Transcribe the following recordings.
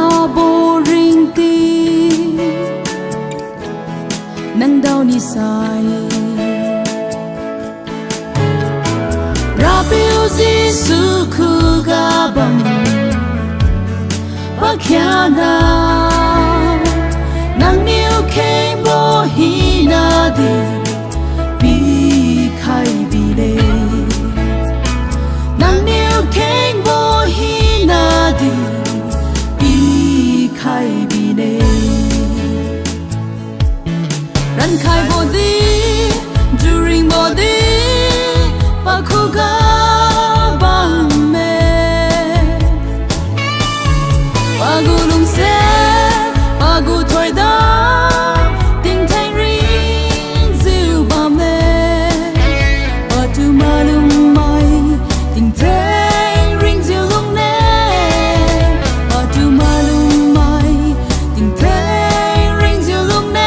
Chunwibo Ringting nang daw ni sai Rabiu Jisu ku gabang Bakyana nang niu keng bo hina di bi khai bi le nang niu keng bo hina di bi khai bi le ran khai bo di during bo di ba khu ga bang me ba gu lung se ba gu thoi da ting thanh ring ziu ba me ba tu ma lung mai ting thanh ring ziu lung ne ba tu ma lung mai ting thanh ring ziu lung ne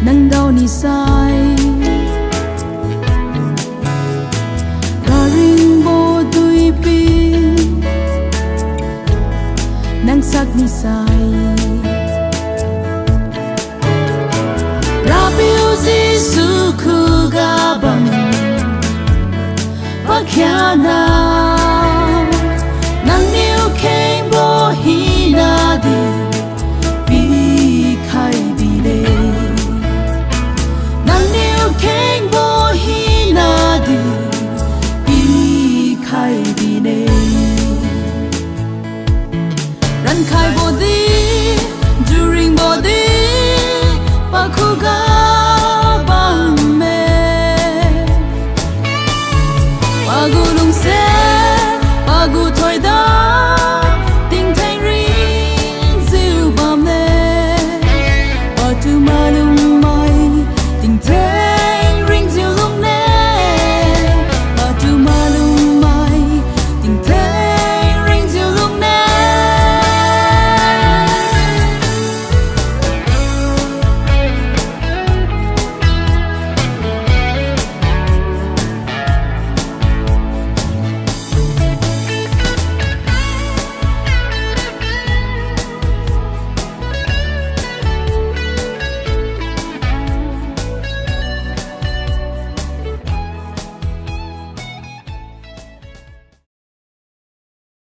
nang daw ni sai Raring bo tui pi nang sak ni sai Rabiu Jisu ku gabang Bakyana